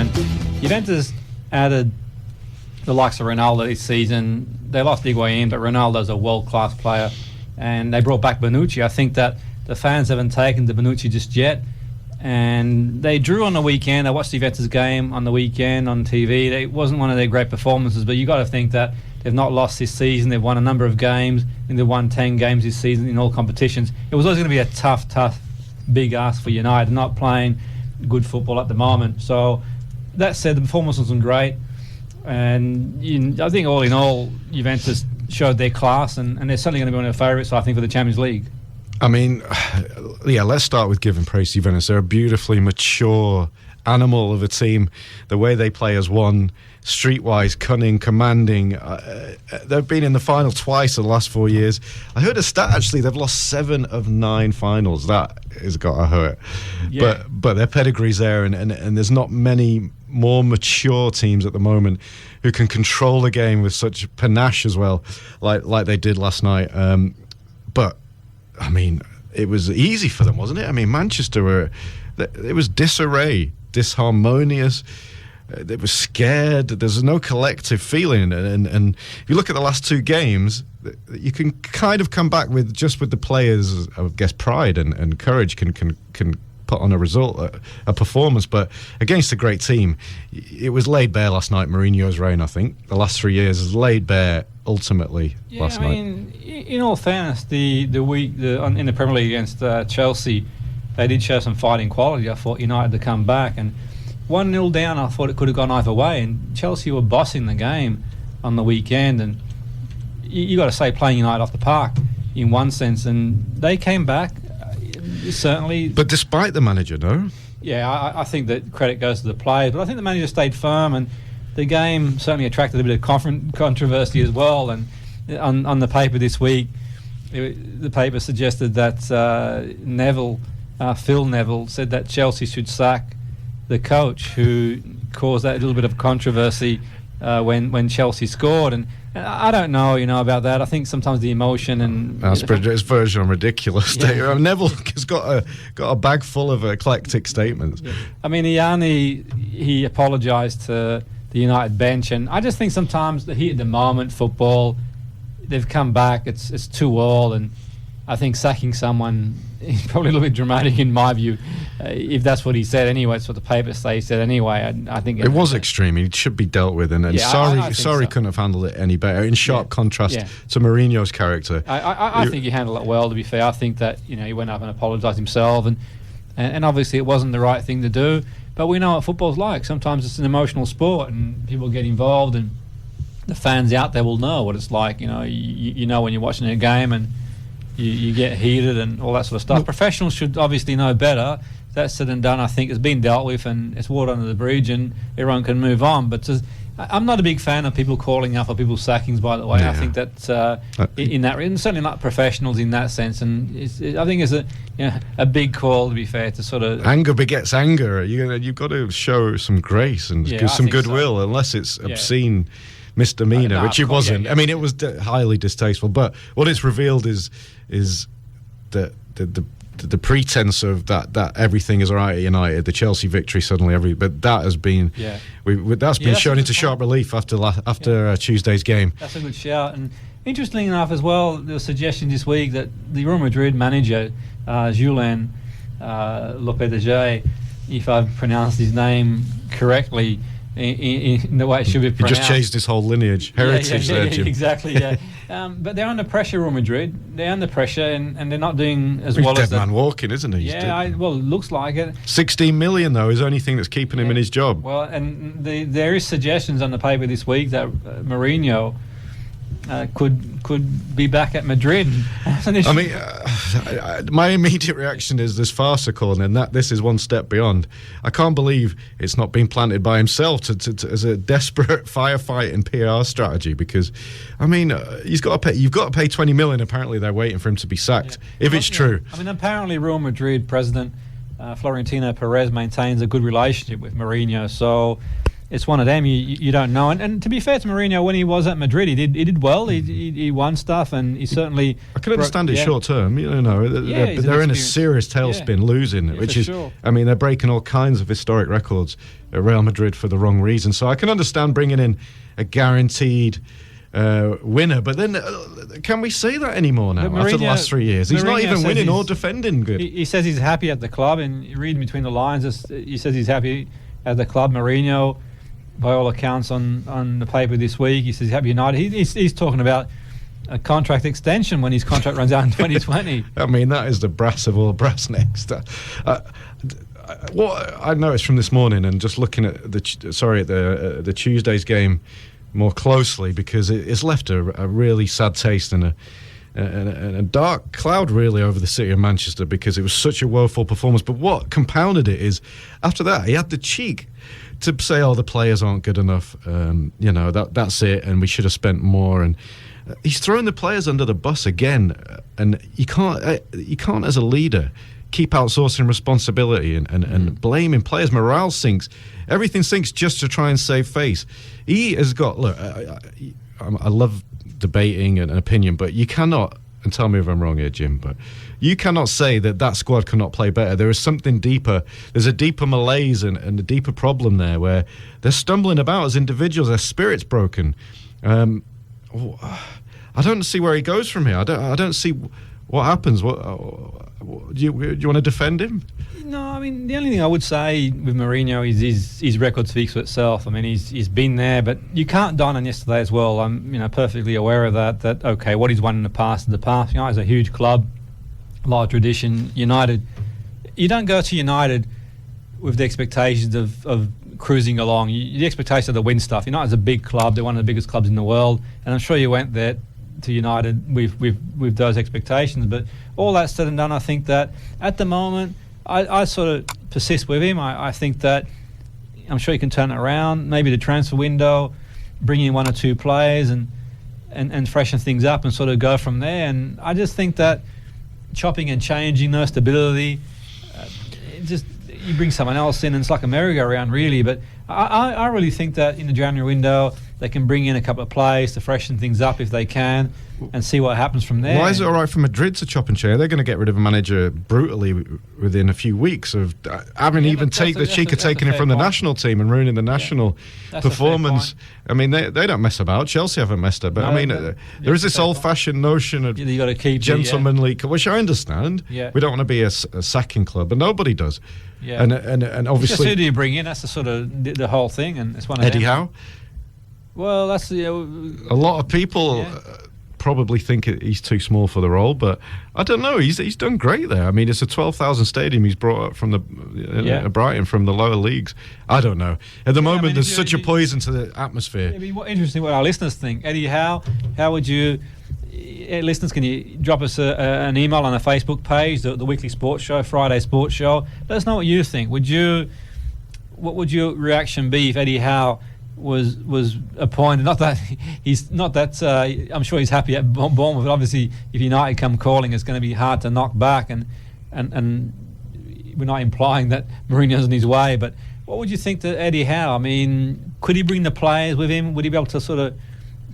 And Juventus added the likes of Ronaldo this season. They lost Higuain, but Ronaldo's a world-class player. And they brought back Bonucci. I think that the fans haven't taken to Bonucci just yet. And they drew on the weekend. I watched the Juventus game on the weekend on TV. It wasn't one of their great performances, but you got to think that they've not lost this season. They've won a number of games, and they've won 10 games this season in all competitions. It was always going to be a tough, big ask for United. They're not playing good football at the moment. So that said, the performance wasn't great. And I think all in all, Juventus showed their class, and they're certainly going to be one of the favourites, I think, for the Champions League. I mean, yeah, let's start with giving praise to Juventus. They're a beautifully mature animal of a team. The way they play as one, streetwise, cunning, commanding. They've been in the final twice in the last 4 years. I heard a stat, actually, they've lost 7 of 9 finals. That has got to hurt. Yeah. But their pedigree's there, and there's not many more mature teams at the moment who can control the game with such panache as well, like they did last night. But I mean, it was easy for them, wasn't it? I mean, Manchester it was disarray, disharmonious. They were scared. There's no collective feeling, and if you look at the last 2 games, you can kind of come back with the players, I guess, pride and courage can put on a result, a performance. But against a great team, it was laid bare last night. Mourinho's reign, I think, the last 3 years is laid bare ultimately last night. I mean, in all fairness, the week in the Premier League against Chelsea, they did show some fighting quality. I thought United to come back, and 1-0 down, I thought it could have gone either way, and Chelsea were bossing the game on the weekend, and you got to say, playing United off the park in one sense, and they came back, certainly. But despite the manager, no? Yeah, I think that credit goes to the players, but I think the manager stayed firm, and the game certainly attracted a bit of controversy as well. And on the paper this week, the paper suggested that Phil Neville said that Chelsea should sack the coach, who caused that little bit of controversy when Chelsea scored. And I don't know, about that. I think sometimes the emotion and it's version ridiculous. Yeah. Neville has got a bag full of eclectic statements. Yeah. I mean, he apologised to the United bench, and I just think sometimes the heat of the moment, football, they've come back. It's too all, and I think sacking someone is probably a little bit dramatic in my view. If that's what he said anyway, it's what the papers say he said anyway. I think it was extreme. He should be dealt with, and Sarri so. Couldn't have handled it any better. In sharp contrast to Mourinho's character, I think he handled it well. To be fair, I think that he went up and apologised himself, and obviously it wasn't the right thing to do. But we know what football's like. Sometimes it's an emotional sport, and people get involved, and the fans out there will know what it's like. You know when you're watching a game and you get heated and all that sort of stuff. Professionals should obviously know better. That's said and done. I think it's been dealt with, and it's water under the bridge, and everyone can move on. But I'm not a big fan of people calling out for people's sackings, by the way. I think that in that, and certainly not professionals in that sense. And I think it's a big call, to be fair, to sort of anger begets anger. You've got to show some grace and some goodwill, unless it's obscene misdemeanor, which it wasn't. I mean, it was highly distasteful. But what it's revealed is the pretense of that everything is all right at United, the Chelsea victory suddenly but that has been that's been shown into sharp relief after Tuesday's game. That's a good shout. And interestingly enough as well, there was suggestion this week that the Real Madrid manager Julen Lopetegui, if I've pronounced his name correctly in the way it should be pronounced. He just changed his whole lineage, heritage there, Jim. Exactly, yeah. But they're under pressure, Real Madrid. They're under pressure, and they're not doing as well as... He's dead man walking, isn't he? Yeah, it looks like it. 16 million, though, is the only thing that's keeping him in his job. Well, and there is suggestions on the paper this week that Mourinho could be back at Madrid. I mean, my immediate reaction is this farcical, and that this is one step beyond. I can't believe it's not been planted by himself as a desperate firefight and PR strategy. Because, I mean, you've got to pay 20 million. Apparently, they're waiting for him to be sacked. If it's true. I mean, apparently, Real Madrid president Florentino Perez maintains a good relationship with Mourinho. So it's one of them. You don't know. And to be fair to Mourinho, when he was at Madrid, he did well. He won stuff, and he certainly. I can understand it short term. They're in a serious tailspin, losing, which is. Sure. I mean, they're breaking all kinds of historic records at Real Madrid for the wrong reason. So I can understand bringing in a guaranteed winner, but then can we say that anymore now after the last 3 years? He's not even winning or defending good. He says he's happy at the club, and reading between the lines, he says he's happy at the club. Mourinho, by all accounts on the paper this week, he says he's happy United. He's talking about a contract extension when his contract runs out in 2020. I mean, that is the brass of all brass next. What I noticed from this morning, and just looking at the Tuesday's game more closely, because it's left a really sad taste and a dark cloud really over the city of Manchester, because it was such a woeful performance. But what compounded it is, after that, he had the cheek to say, "Oh, the players aren't good enough. That's it, and we should have spent more." And he's throwing the players under the bus again. And you can't as a leader keep outsourcing responsibility and blaming players. Morale sinks. Everything sinks just to try and save face. He has got, look, I love debating an opinion, but you cannot, and tell me if I'm wrong here, Jim, but you cannot say that squad cannot play better. There is something deeper. There's a deeper malaise and a deeper problem there, where they're stumbling about as individuals. Their spirit's broken. I don't see where he goes from here. I don't see what happens. Do you want to defend him? No, I mean, the only thing I would say with Mourinho is his record speaks for itself. I mean, he's been there, but you can't dine on yesterday as well. I'm perfectly aware of that. That okay, what he's won in the past is the past. United is a huge club, a lot of tradition. United, you don't go to United with the expectations of cruising along. The expectation of the win stuff. United's a big club. They're one of the biggest clubs in the world, and I'm sure you went there to United with those expectations. But all that said and done, I think that at the moment, I sort of persist with him. I think that I'm sure he can turn it around. Maybe the transfer window, bring in one or two players and freshen things up and sort of go from there. And I just think that chopping and changing, no stability, you bring someone else in and it's like a merry-go-round really. But I really think that in the January window they can bring in a couple of players to freshen things up if they can and see what happens from there. Why is it all right for Madrid to chop and change? They're going to get rid of a manager brutally within a few weeks of having even take the cheek of taking him from the national team and ruining the national performance. I mean, they don't mess about. Chelsea haven't messed up. But I mean, there is this old-fashioned notion of you got to keep gentlemanly, which I understand. Yeah. We don't want to be a sacking club, but nobody does. Yeah. And obviously, who do you bring in? That's the sort of the whole thing, and it's one of Eddie Howe. Well, that's a lot of people probably think he's too small for the role, but I don't know. He's done great there. I mean, it's a 12,000 stadium he's brought up from the Brighton from the lower leagues. I don't know. At the moment, there's such a poison to the atmosphere. It'd be interesting what our listeners think. Eddie Howe, how would you? Listeners, can you drop us an email on a Facebook page, the weekly sports show, Friday Sports Show? Let us know what you think. What would your reaction be if Eddie Howe was appointed? Not that I'm sure he's happy at Bournemouth, but obviously if United come calling, it's going to be hard to knock back, and we're not implying that Mourinho's in his way, but what would you think to Eddie Howe? I mean, could he bring the players with him? Would he be able to sort of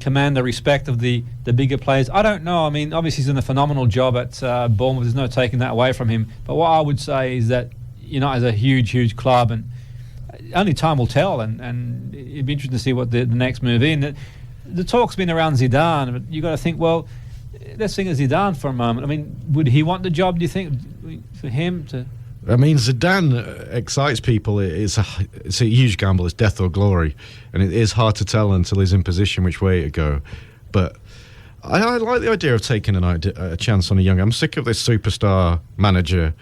command the respect of the bigger players? I don't know. I mean, obviously he's done a phenomenal job at Bournemouth. There's no taking that away from him. But what I would say is that United is a huge club, and only time will tell. And it'd be interesting to see what the next move in. The talk's been around Zidane, but you got to think, well, let's think of Zidane for a moment. I mean, would he want the job? Do you think for him to? I mean, Zidane excites people. It's a huge gamble. It's death or glory, and it is hard to tell until he's in position which way to go. But I like the idea of taking a chance on a young. I'm sick of this superstar manager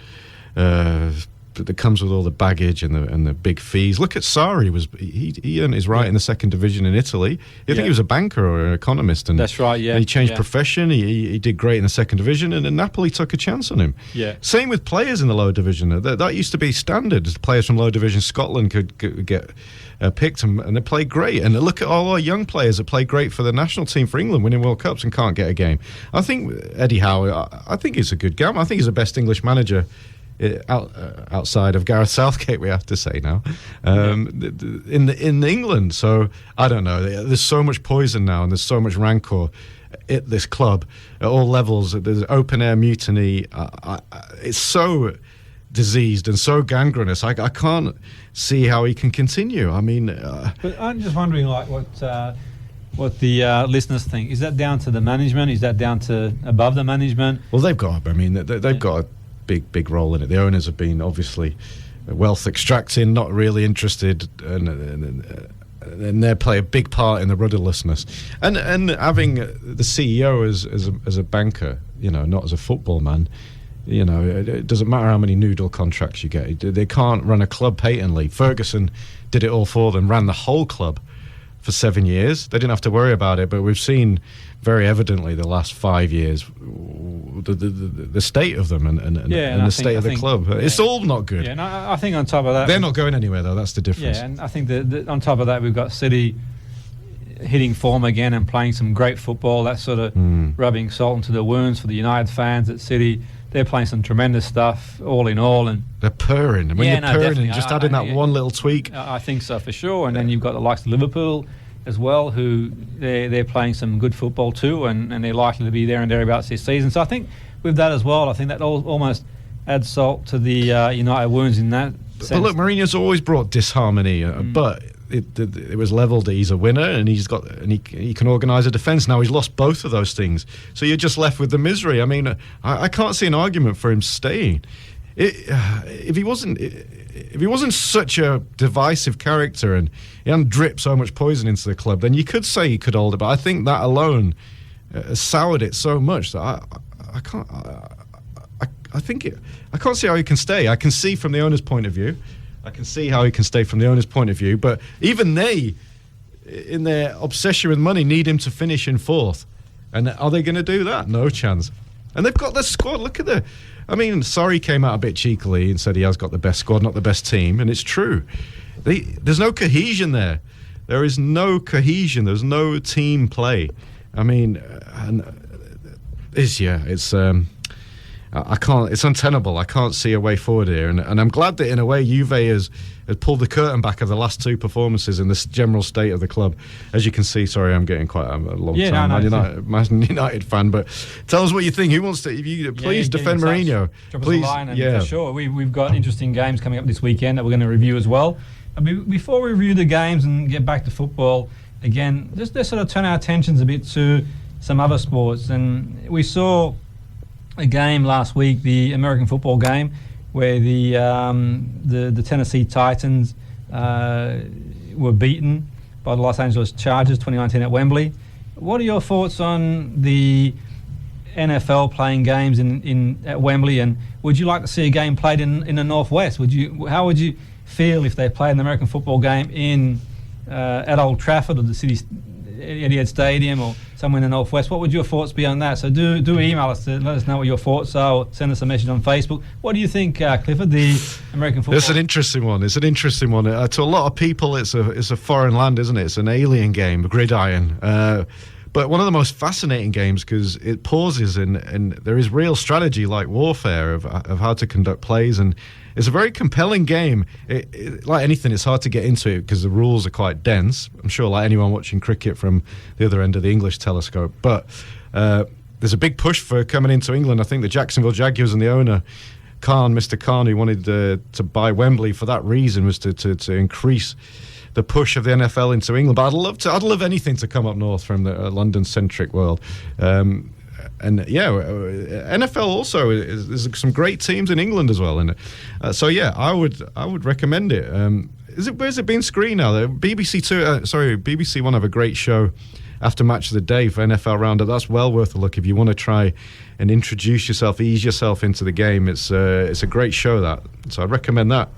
that comes with all the baggage and the big fees. Look at Sarri. He earned his right in the second division in Italy. I think he was a banker or an economist, and that's right. Yeah, he changed profession. He did great in the second division, and then Napoli took a chance on him. Yeah. Same with players in the lower division. That used to be standard. Players from lower division Scotland could get picked, and they played great. And look at all our young players that play great for the national team for England, winning World Cups and can't get a game. I think Eddie Howe. I think he's a good guy. I think he's the best English manager outside of Gareth Southgate, we have to say now, in England. So I don't know. There's so much poison now, and there's so much rancor at this club at all levels. There's open air mutiny. It's so diseased and so gangrenous. I can't see how he can continue. I mean, but I'm just wondering, like, what the listeners think. Is that down to the management? Is that down to above the management? Well, they've got. I mean, they've got a big role in it. The owners have been obviously wealth extracting, not really interested, and they play a big part in the rudderlessness. And having the CEO as a banker, not as a football man. It doesn't matter how many noodle contracts you get. They can't run a club patently. Ferguson did it all for them, ran the whole club for 7 years. They didn't have to worry about it, but we've seen very evidently the last 5 years the state of them and the state of the club. It's all not good. Yeah, and I think on top of that... They're not going anywhere, though. That's the difference. Yeah, and I think that on top of that, we've got City hitting form again and playing some great football. That's sort of rubbing salt into the wounds for the United fans at City. They're playing some tremendous stuff, all in all, and they're purring. And when you're purring and just adding that one little tweak, I think so for sure. And then you've got the likes of Liverpool as well, who they're playing some good football too, and they're likely to be there and thereabouts this season. So I think with that as well, I think that almost adds salt to the United wounds in that sense. But look, Mourinho's always brought disharmony, but it was levelled that he's a winner and he can organise a defence. Now he's lost both of those things, so you're just left with the misery. I mean, I can't see an argument for him staying. If he wasn't such a divisive character and he hadn't dripped so much poison into the club, then you could say he could hold it. But I think that alone soured it so much that I can't. I can't see how he can stay. I can see from the owner's point of view. I can see how he can stay from the owner's point of view, but even they, in their obsession with money, need him to finish in fourth. And are they going to do that? No chance. And they've got the squad. Look at Sorry came out a bit cheekily and said he has got the best squad, not the best team, and it's true. There's no cohesion there. There is no cohesion. There's no team play. I mean, I can't. It's untenable. I can't see a way forward here, and I'm glad that in a way Juve has pulled the curtain back of the last two performances in this general state of the club. As you can see, sorry, I'm getting quite a long time Man United fan, but tell us what you think. Who wants to? If you please defend Mourinho, please. Us a line, and for sure, we've got interesting games coming up this weekend that we're going to review as well. Before we review the games and get back to football again, just let's sort of turn our attentions a bit to some other sports, and we saw a game last week, the American football game, where the Tennessee Titans were beaten by the Los Angeles Chargers 2019 at Wembley. What are your thoughts on the NFL playing games at Wembley, and would you like to see a game played in the Northwest? How would you feel if they played an American football game at Old Trafford or the City Etihad Stadium or somewhere in the Northwest? What would your thoughts be on that? So do email us to let us know what your thoughts are, or send us a message on Facebook. What do you think, Clifford, the American football? It's an interesting one. To a lot of people, it's a foreign land, isn't it? It's an alien game, gridiron. But one of the most fascinating games because it pauses and there is real strategy, like warfare, of how to conduct plays, and it's a very compelling game. Like anything, it's hard to get into it because the rules are quite dense. I'm sure like anyone watching cricket from the other end of the English telescope. But there's a big push for coming into England. I think the Jacksonville Jaguars and the owner, Mr. Khan, who wanted to buy Wembley for that reason, was to increase the push of the NFL into England. But I'd love anything to come up north from the London-centric world. And yeah, NFL also there's some great teams in England as well, and so yeah, I would recommend it. Where's it being screened now? The BBC One have a great show after match of the day for NFL Roundup. That's well worth a look if you want to try and ease yourself into the game. It's a great show that, so I'd recommend that.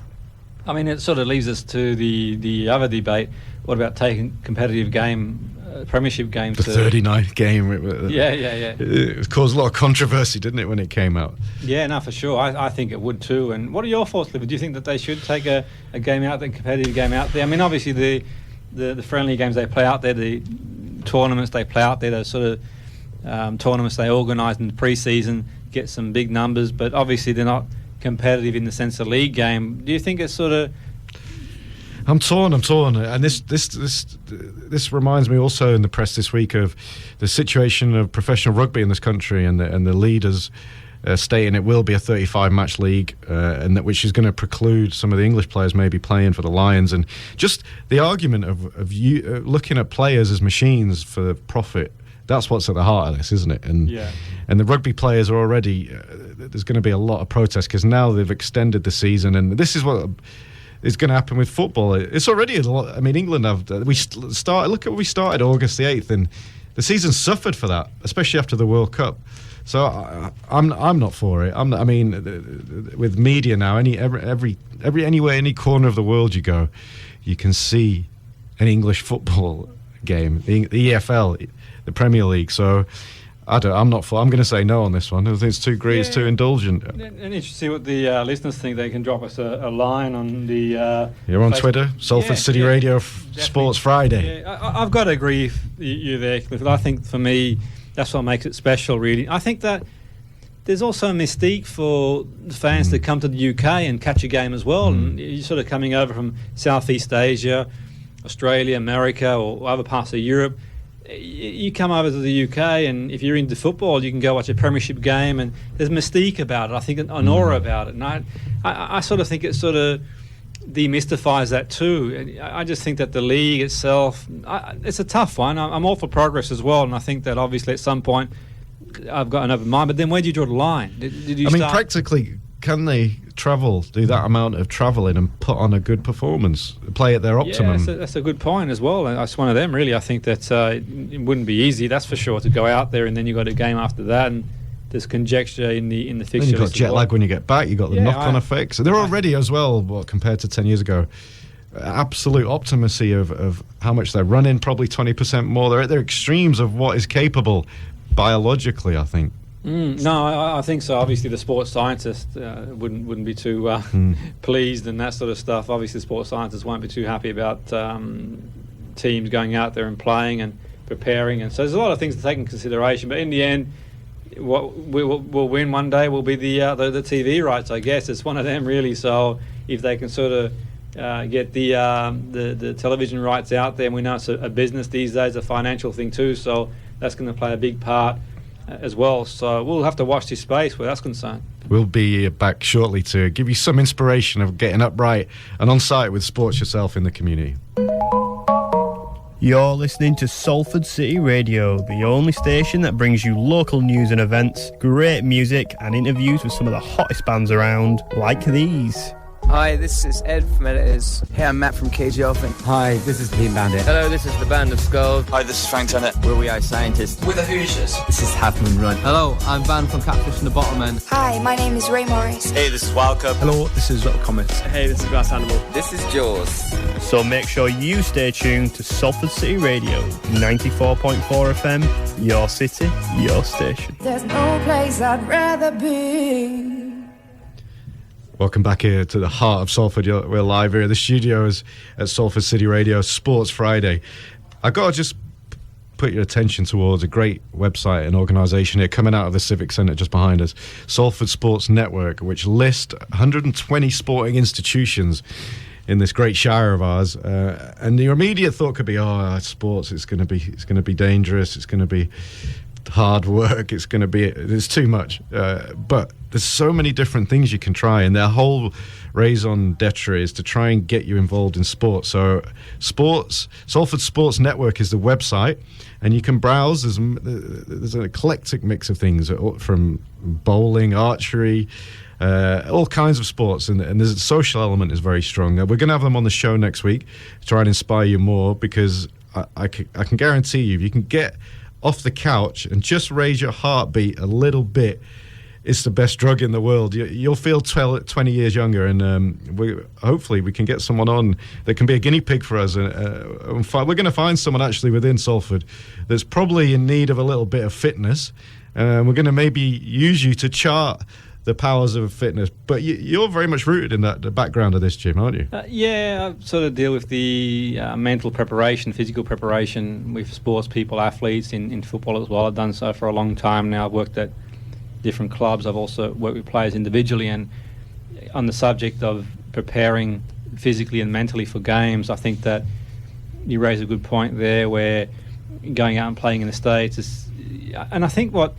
I mean, it sort of leaves us to the other debate. What about taking competitive game? Premiership games. The 39th game. Yeah. It caused a lot of controversy, didn't it, when it came out? Yeah, no, for sure. I think it would too. And what are your thoughts, Clifford? Do you think that they should take a game out, the competitive game out there? I mean, obviously the friendly games they play out there, the tournaments they play out there, those sort of tournaments they organise in the pre-season, get some big numbers, but obviously they're not competitive in the sense of league game. Do you think it's sort of... I'm torn, and this reminds me also in the press this week of the situation of professional rugby in this country, and the leaders stating it will be a 35-match league, and that which is going to preclude some of the English players maybe playing for the Lions, and just the argument of you looking at players as machines for profit. That's what's at the heart of this, isn't it? And the rugby players are already there's going to be a lot of protest because now they've extended the season, and this is what is going to happen with football. It's already a lot. I mean, England have look at we started August the 8th, and the season suffered for that, especially after the World Cup. So I'm not for it. I mean, with media now, anywhere, any corner of the world you go, you can see an English football game, the EFL, the Premier League. So I'm not for. I'm going to say no on this one. I think it's too greedy. It's too indulgent. And you should see what the listeners think. They can drop us a line on the. You're on Facebook. Twitter, Salford City Radio, Sports Friday. Yeah, I've got to agree with you there, Clifford. I think for me, that's what makes it special. Really, I think that there's also a mystique for the fans that come to the UK and catch a game as well. And you're sort of coming over from Southeast Asia, Australia, America, or other parts of Europe. You come over to the UK, and if you're into football, you can go watch a premiership game, and there's mystique about it. I think an aura about it, and I sort of think it sort of demystifies that too. I just think that the league itself, it's a tough one. I'm all for progress as well, and I think that obviously at some point I've got an open mind. But then where do you draw the line? Did you? I mean, practically, can they do that amount of travelling and put on a good performance, play at their optimum? Yeah, that's a good point as well. That's one of them, really. I think that it wouldn't be easy, that's for sure, to go out there and then you've got a game after that, and there's conjecture in the fixture. Then you've got jet lag when you get back, you've got the knock-on effects. They're already as well, compared to 10 years ago, absolute optimacy of how much they're running, probably 20% more. They're at their extremes of what is capable biologically, I think. No, I think so. Obviously, the sports scientists wouldn't be too pleased and that sort of stuff. Obviously, the sports scientists won't be too happy about teams going out there and playing and preparing. And so there's a lot of things to take in consideration. But in the end, what we'll win one day will be the TV rights, I guess. It's one of them, really. So if they can sort of get the television rights out there, and we know it's a business these days, a financial thing too. So that's going to play a big part as well. So we'll have to watch this space where that's concerned. We'll be back shortly to give you some inspiration of getting upright and on site with sports yourself in the community. You're listening to Salford City Radio, the only station that brings you local news and events, great music and interviews with some of the hottest bands around, like these. Hi, this is Ed from Editors. Hey, I'm Matt from KG Elephant. Hi, this is Team Bandit. Hello, this is the Band of Skulls. Hi, this is Frank Tennant. We're We Are Scientists. We're the Hoosiers. This is Half Moon Run. Hello, I'm Van from Catfish and the Bottlemen. Hi, my name is Ray Morris. Hey, this is Wildcup. Hello, this is Little Comets. Hey, this is Glass Animal. This is Jaws. So make sure you stay tuned to Salford City Radio, 94.4 FM, your city, your station. There's no place I'd rather be. Welcome back here to the heart of Salford. We're live here in the studios at Salford City Radio, Sports Friday. I've got to just put your attention towards a great website and organisation here coming out of the Civic Centre just behind us, Salford Sports Network, which lists 120 sporting institutions in this great shire of ours. And your immediate thought could be, sports, it's going to be dangerous, it's going to be hard work, there's too much, but there's so many different things you can try, and their whole raison d'etre is to try and get you involved in sports. So Salford Sports Network is the website, and you can browse. There's an eclectic mix of things, from bowling, archery, all kinds of sports, and the social element is very strong. We're going to have them on the show next week to try and inspire you more, because I can guarantee you, if you can get off the couch and just raise your heartbeat a little bit, it's the best drug in the world. You'll feel 20 years younger, and hopefully we can get someone on that can be a guinea pig for us. We're going to find someone actually within Salford that's probably in need of a little bit of fitness. We're going to maybe use you to chart the powers of fitness, but you're very much rooted in the background of this, Jim, aren't you? Yeah, I sort of deal with the mental preparation, physical preparation with sports people, athletes in football as well. I've done so for a long time now. I've worked at different clubs. I've also worked with players individually, and on the subject of preparing physically and mentally for games, I think that you raise a good point there, where going out and playing in the States is, and I think what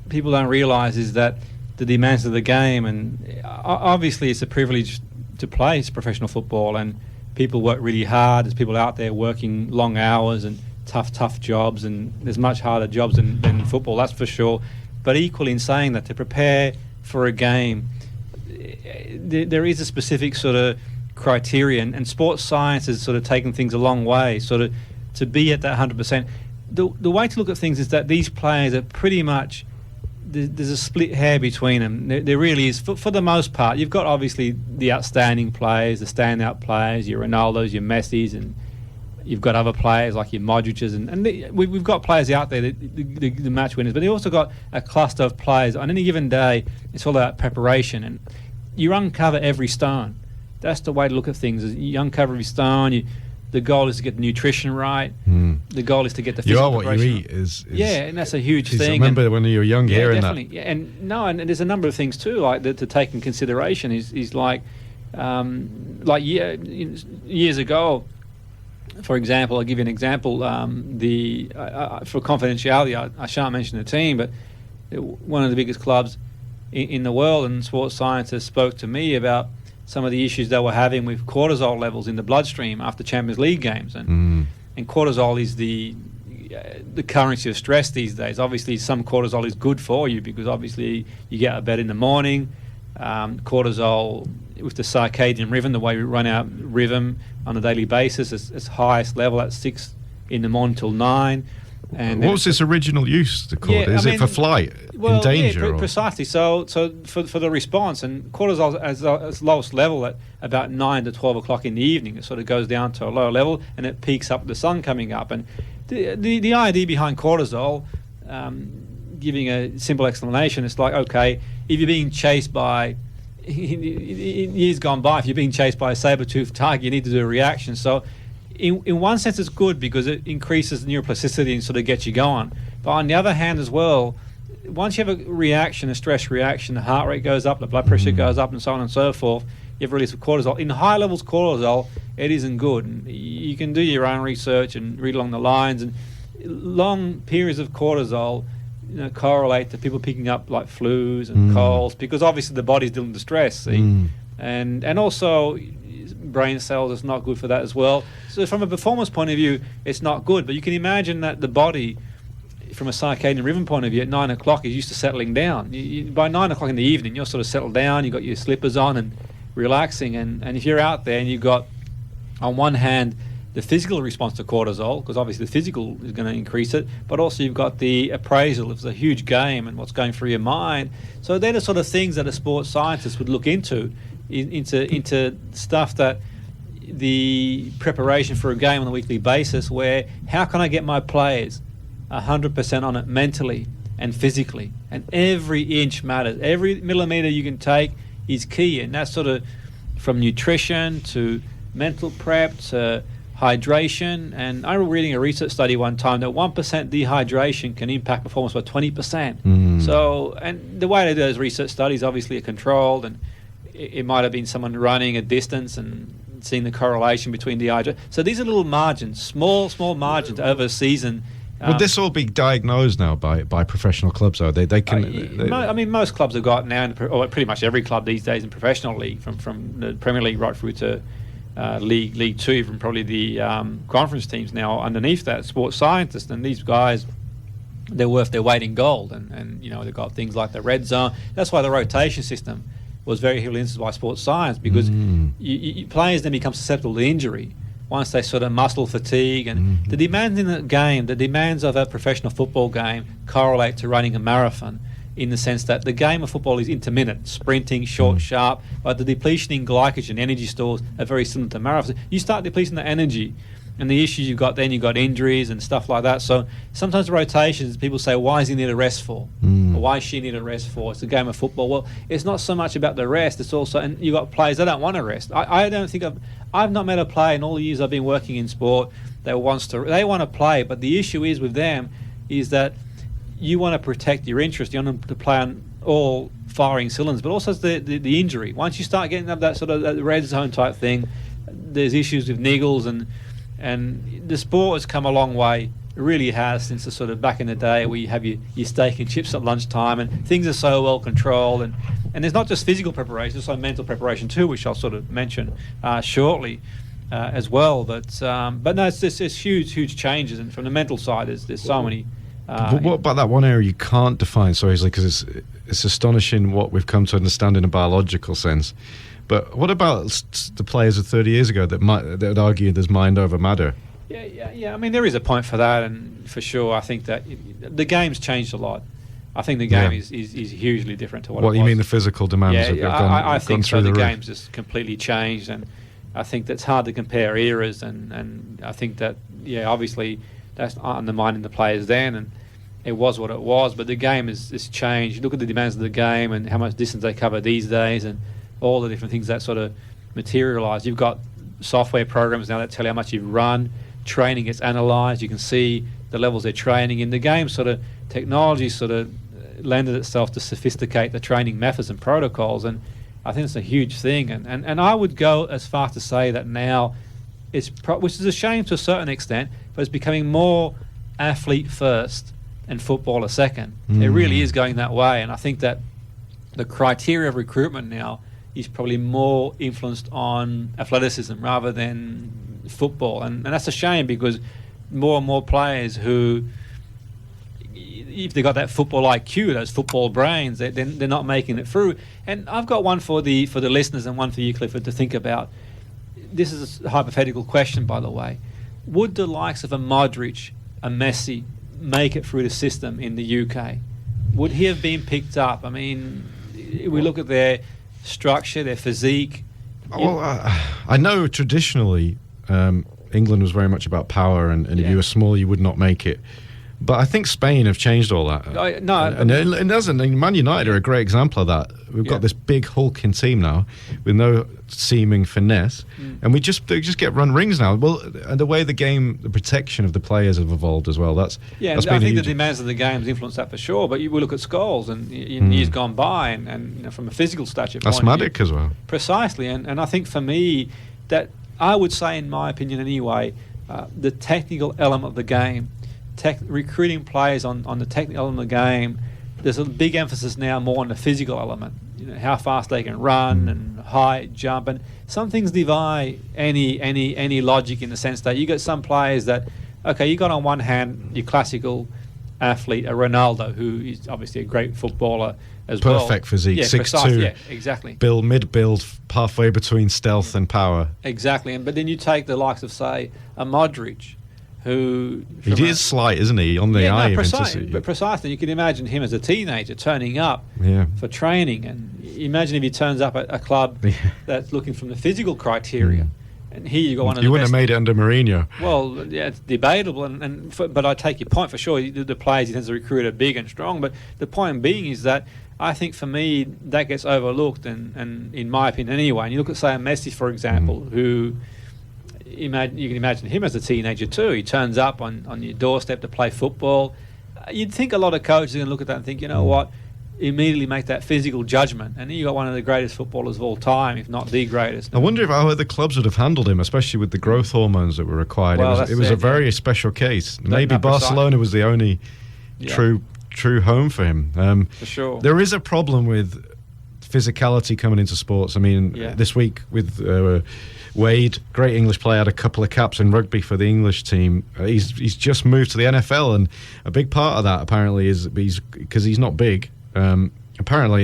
people don't realise is that the demands of the game, and obviously it's a privilege to play professional football, and people work really hard. There's people out there working long hours and tough jobs, and there's much harder jobs than football, that's for sure. But equally, in saying that, to prepare for a game, there is a specific sort of criterion, and sports science has sort of taken things a long way, sort of to be at that 100%. The way to look at things is that these players are pretty much, there's a split hair between them. There really is, for the most part. You've got obviously the outstanding players, the standout players, your Ronaldos, your Messis, and you've got other players like your Modric's, and we've got players out there, the match winners, but they've also got a cluster of players. On any given day, it's all about preparation, and you uncover every stone. That's the way to look at things. Is you uncover every stone. The goal is to get the nutrition right. The goal is to get the physical preparation. You are what you eat. Yeah, and that's a huge thing. I remember when you were young hearing definitely. that. Yeah, and there's a number of things too, like to take in consideration. Is like years ago, for example, I'll give you an example. For confidentiality, I shan't mention the team, but one of the biggest clubs in the world, and sports scientists spoke to me about some of the issues they were having with cortisol levels in the bloodstream after Champions League games, and cortisol is the currency of stress these days. Obviously, some cortisol is good for you because obviously you get out of bed in the morning. Cortisol, with the circadian rhythm, the way we run our rhythm on a daily basis, is highest level at 6 in the morning till 9. And what was its original use? Is it for flight, in danger? Yeah, precisely. So for the response, and cortisol is its lowest level at about 9 to 12 o'clock in the evening. It sort of goes down to a lower level, and it peaks up with the sun coming up. And the idea behind cortisol, giving a simple explanation, it's like, okay, if you're being chased by, in years gone by, if you're being chased by a saber-toothed tiger, you need to do a reaction. So in one sense it's good because it increases neuroplasticity and sort of gets you going. But on the other hand as well, once you have a reaction, a stress reaction, the heart rate goes up, the blood pressure goes up, and so on and so forth, you have a release of cortisol. In high levels of cortisol, it isn't good. And you can do your own research and read along the lines, and long periods of cortisol correlate to people picking up like flus and colds, because obviously the body's dealing with stress, see? And also brain cells, it's not good for that as well. So from a performance point of view, it's not good. But you can imagine that the body, from a circadian rhythm point of view, at 9 o'clock is used to settling down. By 9 o'clock in the evening, you're sort of settled down, you've got your slippers on and relaxing. And if you're out there and you've got, on one hand, the physical response to cortisol, because obviously the physical is going to increase it, but also you've got the appraisal of the huge game and what's going through your mind. So they're the sort of things that a sports scientist would look into stuff that the preparation for a game on a weekly basis, where how can I get my players 100% on it mentally and physically, and every inch matters. Every millimetre you can take is key, and that's sort of from nutrition to mental prep to hydration. And I was reading a research study one time that 1% dehydration can impact performance by 20%. So, and the way they do those research studies obviously are controlled, and it might have been someone running a distance and seeing the correlation between dehydration. So these are little margins, small margins over a season. Would this all be diagnosed now by professional clubs? Or they can? I mean, most clubs have got now, or pretty much every club these days in professional league, from the Premier League right through to League Two, even probably the conference teams now underneath that, sports scientists. And these guys, they're worth their weight in gold. And they've got things like the red zone. That's why the rotation system was very heavily influenced by sports science, because players then become susceptible to injury once they sort of muscle fatigue. And the demands in the game, the demands of a professional football game correlate to running a marathon, in the sense that the game of football is intermittent, sprinting, short, sharp, but the depletion in glycogen, energy stores, are very similar to marathons. You start depleting the energy, and the issues you've got injuries and stuff like that. So sometimes the rotations, people say, why does he need a rest for? Or why does she need a rest for? It's a game of football. Well, it's not so much about the rest, it's also, and you've got players that don't want to rest. I don't think I've not met a player in all the years I've been working in sport that they want to play, but the issue is with them is that you want to protect your interest. You want them to play on all firing cylinders, but also the injury. Once you start getting up that sort of that red zone type thing, there's issues with niggles, and the sport has come a long way. It really has, since the sort of back in the day where you have your steak and chips at lunchtime, and things are so well controlled, and there's not just physical preparation, there's also mental preparation too, which I'll sort of mention shortly as well. But no, it's huge changes, and from the mental side, there's so many. What about that one area you can't define so easily? Because it's astonishing what we've come to understand in a biological sense. But what about the players of 30 years ago that would argue there's mind over matter? Yeah. I mean, there is a point for that, and for sure, I think that the game's changed a lot. I think the game is hugely different to what it was. What do you mean the physical demands have gone I think through so. The roof? game's just completely changed, and I think that's hard to compare eras, and I think that, obviously that's undermining the players then, and it was what it was, but the game is changed. You look at the demands of the game and how much distance they cover these days, and all the different things that sort of materialise. You've got software programs now that tell you how much you've run. Training gets analysed. You can see the levels they're training in. The game sort of technology sort of lended itself to sophisticate the training methods and protocols, and I think it's a huge thing. And I would go as far to say that now which is a shame to a certain extent, but it's becoming more athlete first and footballer second. It really is going that way, and I think that the criteria of recruitment now is probably more influenced on athleticism rather than football, and that's a shame, because more and more players who, if they got that football IQ, those football brains, they're not making it through. And I've got one for the listeners and one for you, Clifford, to think about. This is a hypothetical question, by the way. Would the likes of a Modric, a Messi, make it through the system in the UK? Would he have been picked up? I mean, we look at their structure, their physique. Well, I know traditionally England was very much about power, and if you were small, you would not make it. But I think Spain have changed all that. And it doesn't. And Man United are a great example of that. We've got this big hulking team now with no seeming finesse, and they just get run rings now. Well, and the way the protection of the players have evolved as well. That's I think the demands of the game's influenced that for sure. But we look at Scholes and in years gone by, and from a physical stature point asthmatic as well. Precisely, and I think for me that I would say, in my opinion anyway, the technical element of the game. Recruiting players on the technical element of the game, there's a big emphasis now more on the physical element, how fast they can run and height, jump, and some things defy any logic, in the sense that you got some players that, you got on one hand your classical athlete, a Ronaldo, who is obviously a great footballer as well. Perfect physique, 6'2", yeah, exactly. Mid-build, halfway between stealth and power. Exactly, but then you take the likes of, say, a Modric, who he is slight, isn't he, on the eye? Precisely. You can imagine him as a teenager turning up for training, and imagine if he turns up at a club that's looking from the physical criteria. And here you got one of the best. You wouldn't have made it under Mourinho. Well, yeah, it's debatable, but I take your point for sure. The players he tends to recruit are big and strong, but the point being is that I think for me that gets overlooked, and in my opinion anyway. And you look at, say, a Messi, for example, who. You can imagine him as a teenager too. He turns up on your doorstep to play football. You'd think a lot of coaches are going to look at that and think, you know what, immediately make that physical judgment. And you got one of the greatest footballers of all time, if not the greatest. I wonder how other clubs would have handled him, especially with the growth hormones that were required. Well, it was a very special case. Maybe Barcelona was the only true home for him. For sure. There is a problem with physicality coming into sports. I mean, this week with Wade, great English player, had a couple of caps in rugby for the English team. He's just moved to the NFL, and a big part of that apparently is because he's not big. Apparently,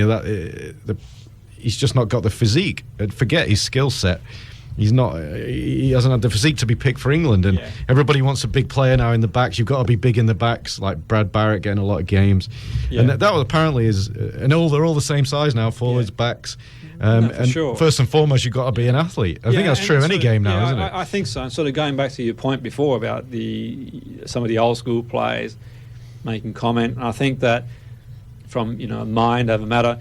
he's just not got the physique. Forget his skill set. He hasn't had the physique to be picked for England, and everybody wants a big player now in the backs. You've got to be big in the backs, like Brad Barrett getting a lot of games, and that apparently is. And they're all the same size now, forwards, backs. And sure. First and foremost, you've got to be an athlete. I think that's true in any game now, isn't it? I think so. And sort of going back to your point before about some of the old school players making comment, I think that from mind over matter,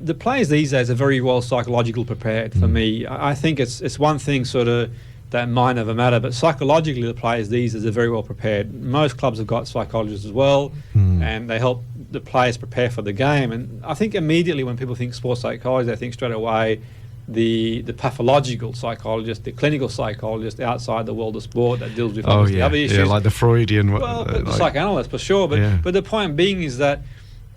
the players these days are very well psychologically prepared. For me, I think it's one thing sort of that mind over matter, but psychologically the players these days are very well prepared. Most clubs have got psychologists as well, and they help the players prepare for the game. And I think immediately when people think sports psychology, they think straight away the pathological psychologist, the clinical psychologist outside the world of sport that deals with obviously other issues. Yeah, like the Freudian. The psychoanalyst for sure. But the point being is that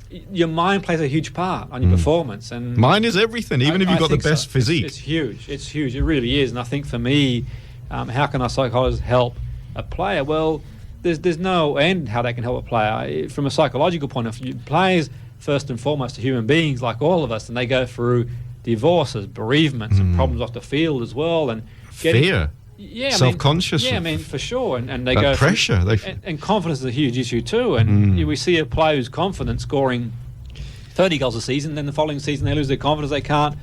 your mind plays a huge part on your performance. And mind is everything, even if you've got the best physique. It's huge. It's huge. It really is. And I think for me, how can a psychologist help a player? Well, there's no end how they can help a player. From a psychological point of view, players, first and foremost, are human beings like all of us, and they go through divorces, bereavements, and problems off the field as well. And fear. Self-conscious. For sure. And they that go pressure. And confidence is a huge issue too. And we see a player who's confident scoring 30 goals a season, then the following season they lose their confidence, they can't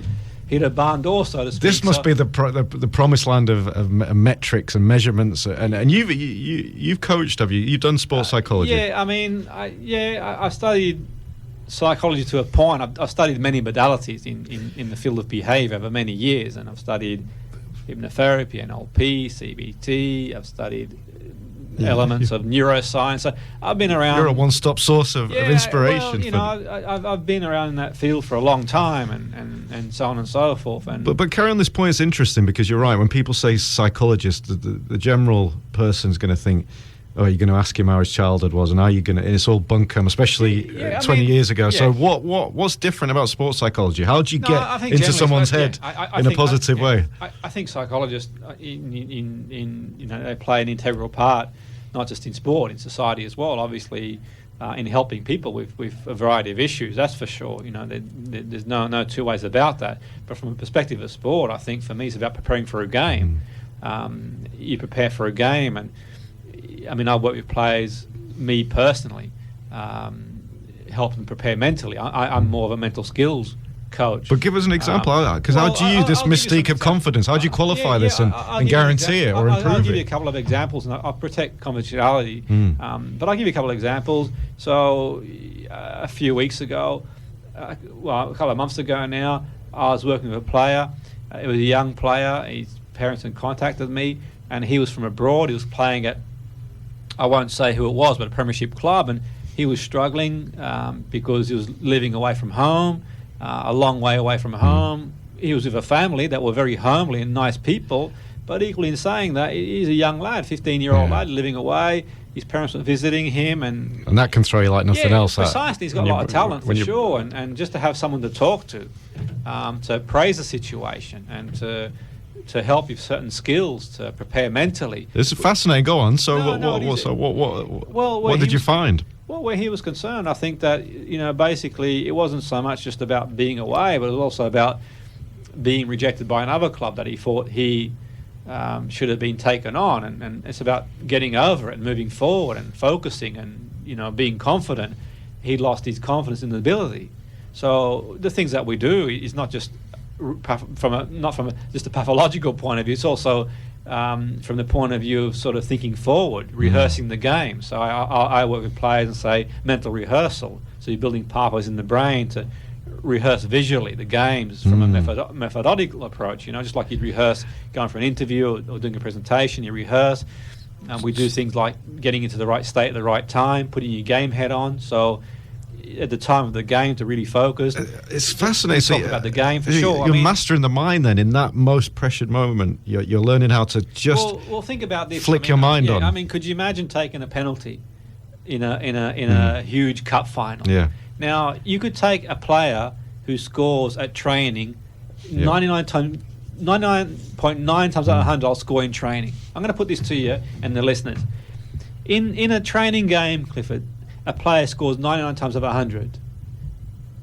hit a barn door, so to speak. This must be the promised land of metrics and measurements. And you've coached, have you? You've done sports psychology. Yeah, I studied psychology to a point. I've studied many modalities in the field of behaviour over many years, and I've studied hypnotherapy, NLP, CBT. I've studied elements of neuroscience. So I've been around. You're a one-stop source of inspiration. Well, I've been around in that field for a long time, and so on and so forth. And but carry on this point. It's interesting because you're right. When people say psychologist, the general person's going to think, oh, you're going to ask him how his childhood was, and how you're going to. And it's all bunkum, especially 20 years ago. Yeah. So what's different about sports psychology? How do you get into someone's head in a positive way? I think psychologists, they play an integral part, not just in sport, in society as well. Obviously, in helping people with a variety of issues, that's for sure. There's no two ways about that. But from a perspective of sport, I think for me it's about preparing for a game. You prepare for a game, and I work with players, me personally, help them prepare mentally. I'm more of a mental skills coach. But give us an example of that, because how do you, this mystique of confidence, how do you qualify this and guarantee it or improve it? I'll give you a couple of examples, and I'll protect confidentiality, but I'll give you a couple of examples. So a few weeks ago, a couple of months ago now, I was working with a player. It was a young player. His parents had contacted me, and he was from abroad. He was playing at, I won't say who it was, but a premiership club, and he was struggling because he was living away from home, a long way away from home. He was with a family that were very homely and nice people, but equally in saying that, he's a young lad, 15-year-old lad living away. His parents were visiting him, and that can throw you like nothing else. Precisely, he's got a lot of talent for sure, and just to have someone to talk to praise the situation, and to help with certain skills, to prepare mentally. This is fascinating. Go on. So what did you find? Well, where he was concerned, I think that basically it wasn't so much just about being away, but it was also about being rejected by another club that he thought he should have been taken on, and it's about getting over it and moving forward and focusing and being confident. He lost his confidence in the ability. So the things that we do is not just from just a pathological point of view. It's also from the point of view of sort of thinking forward, rehearsing the game. So I work with players and say mental rehearsal. So you're building pathways in the brain to rehearse visually the games from a methodical approach. Just like you'd rehearse going for an interview or doing a presentation, you rehearse. We do things like getting into the right state at the right time, putting your game head on. So at the time of the game to really focus. It's fascinating. Talk about the game for sure. You're mastering the mind then in that most pressured moment. You're learning how to just think about this. Flick your mind on. Could you imagine taking a penalty in a huge cup final? Yeah. Now you could take a player who scores at training 99.9 times out of 100 I'll score in training. I'm going to put this to you and the listeners. In a training game, Clifford, a player scores 99 times out of 100,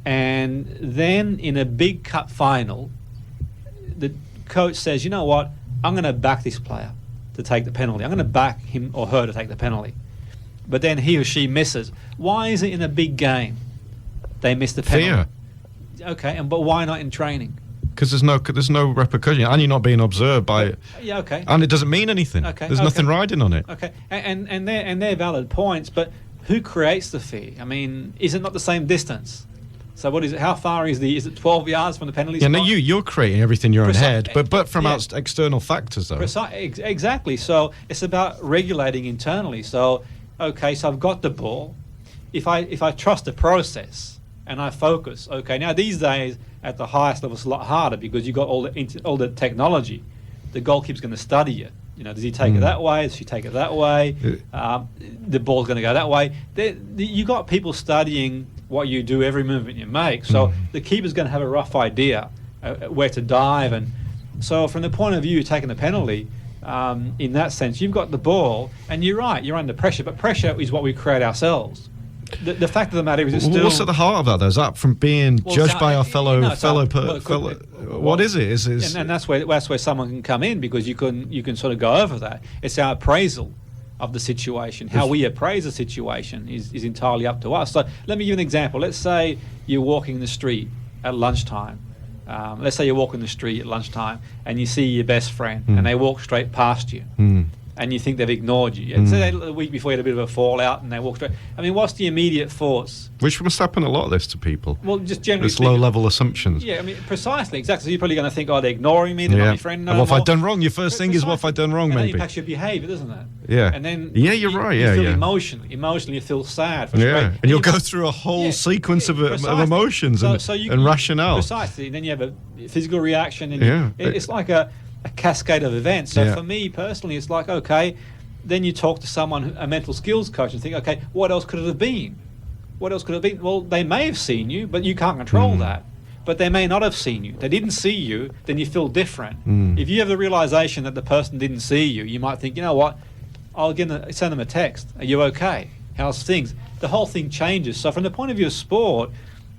and then in a big cup final, the coach says, you know what, I'm going to back this player to take the penalty. I'm going to back him or her to take the penalty. But then he or she misses. Why is it in a big game they miss the penalty? Fear. Okay, but why not in training? Because there's no repercussion, and you're not being observed by. Yeah, okay. And it doesn't mean anything. Okay, there's nothing riding on it. Okay, and they're valid points, but who creates the fear? Is it not the same distance? So what is it? How far is it 12 yards from the penalty spot? No, you're creating everything in your own head, but from external factors though. Exactly. So it's about regulating internally. So okay, so I've got the ball. if I trust the process and I focus, okay, now these days at the highest level it's a lot harder because you've got all the technology. The goalkeeper's going to study you. You know, does he take it that way? Does she take it that way? The ball's going to go that way. You got people studying what you do, every movement you make. So the keeper's going to have a rough idea where to dive. And so from the point of view taking the penalty, in that sense, you've got the ball, and you're right, you're under pressure. But pressure is what we create ourselves. The fact of the matter is, it's still. What's at the heart of that, though? Is that from being judged by our fellow? What is it? And that's where someone can come in, because you can sort of go over that. It's our appraisal of the situation. How we appraise a situation is entirely up to us. So let me give you an example. Let's say you're walking the street at lunchtime. Let's say you're walking the street at lunchtime and you see your best friend and they walk straight past you. And you think they've ignored you. And say the week before you had a bit of a fallout and they walk straight. I mean, what's the immediate thoughts? Which must happen a lot of this to people. Well, just generally it's low-level assumptions. Yeah, I mean, precisely, exactly. So you're probably going to think, oh, they're ignoring me, they're not my friend no what have more. I done wrong? Your first thing is, what have I done wrong, and maybe? That impacts your behaviour, doesn't it? Yeah. And then you're right, you feel yeah. emotionally you feel sad. Yeah, and you'll go through a whole sequence of emotions and rationale. Precisely, and then you have a physical reaction, and it's like a cascade of events. So for me personally, it's like, okay, then you talk to someone, a mental skills coach, and think, okay, what else could it have been? What else could it have been? Well, they may have seen you, but you can't control that. But they may not have seen you. They didn't see you, then you feel different. If you have the realization that the person didn't see you, you might think, you know what, I'll send them a text. Are you okay? How's things? The whole thing changes. So from the point of view of sport,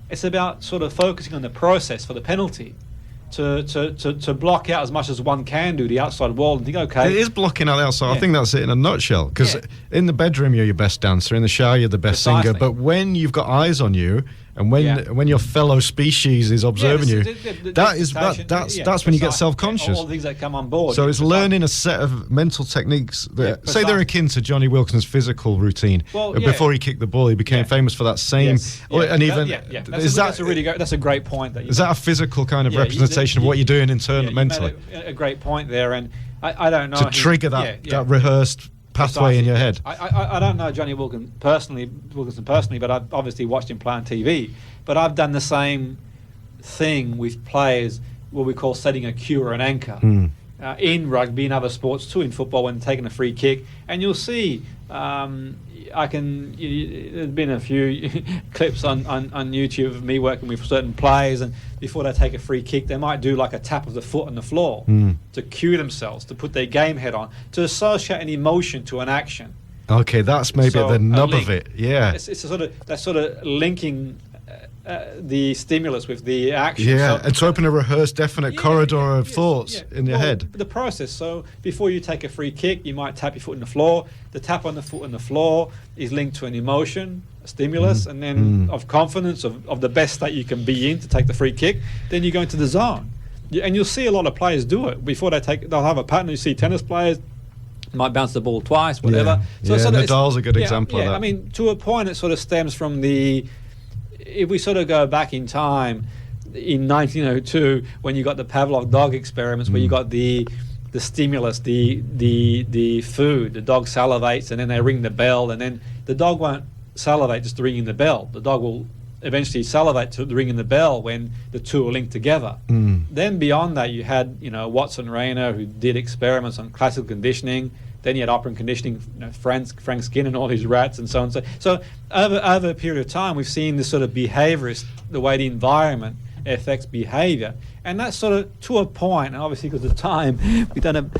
it's about sort of focusing on the process for the penalty. To block out as much as one can do the outside world and think, okay. It is blocking out the outside. I think that's it in a nutshell. Because in the bedroom, you're your best dancer. In the shower, you're the best singer. But when you've got eyes on you, and when your fellow species is observing you, that's when you get self-conscious. All the things that come on board. So it's learning a set of mental techniques that, say they're akin to Johnny Wilkinson's physical routine. Before he kicked the ball, he became famous for that same. That's a great point. Is that a physical kind of representation of what you're doing mentally? A great point there, and I don't know. To trigger that rehearsed pathway in your head. I don't know Johnny Wilkinson personally, but I've obviously watched him play on TV. But I've done the same thing with players, what we call setting a cue or an anchor. In rugby and other sports too, in football, when taking a free kick. And you'll see, there's been a few clips on YouTube of me working with certain players, and before they take a free kick, they might do like a tap of the foot on the floor to cue themselves, to put their game head on, to associate an emotion to an action. Okay, that's maybe the nub of it. Yeah, it's a sort of linking the stimulus with the action. Yeah, and to open a rehearsed, definite corridor of thoughts in your head. The process. So before you take a free kick, you might tap your foot on the floor. The tap on the foot on the floor is linked to an emotion, a stimulus, and then of confidence, of the best state you can be in to take the free kick. Then you go into the zone. And you'll see a lot of players do it. Before they'll have a pattern. You see tennis players might bounce the ball twice, whatever. So Nadal's a good example of that. I mean, to a point, it sort of stems from if we sort of go back in time, in 1902, when you got the Pavlov dog experiments, where you got the stimulus, the food, the dog salivates, and then they ring the bell, and then the dog won't salivate just to ringing the bell. The dog will eventually salivate to the ringing the bell when the two are linked together. Then beyond that, you had Watson Rayner, who did experiments on classical conditioning. Then you had operant conditioning, Frank Skinner and all these rats and so on. So over a period of time, we've seen this sort of behaviourist, the way the environment affects behaviour. And that's sort of to a point, and obviously because of time, we don't have,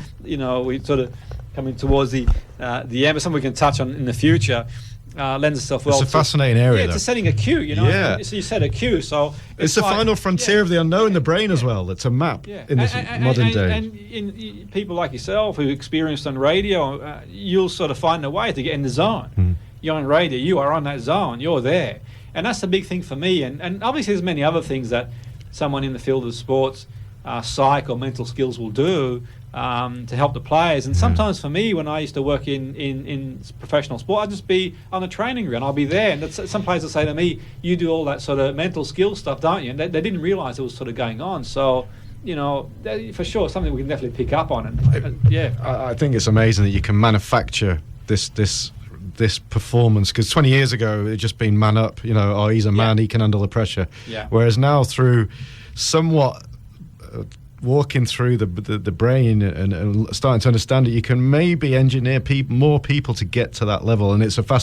we sort of coming towards the end, but something we can touch on in the future. Lends itself well. It's a fascinating area. It's setting a cue, Yeah. So you set a cue. So it's the final frontier of the unknown in the brain as well. It's a map in this modern day. And in people like yourself who experienced on radio, you'll sort of find a way to get in the zone. You're on radio. You are on that zone. You're there, and that's the big thing for me. And obviously, there's many other things that someone in the field of sports, psych or mental skills will do. To help the players, and sometimes for me, when I used to work in professional sport, I'd just be on the training ground. I'll be there, and some players will say to me, "You do all that sort of mental skill stuff, don't you?" And they didn't realise it was sort of going on. So, for sure, something we can definitely pick up on. I think it's amazing that you can manufacture this this performance, because 20 years ago it just been man up, oh, he's a man, he can handle the pressure. Yeah. Whereas now, through somewhat walking through the brain and starting to understand it, you can maybe engineer more people to get to that level, and it's a fast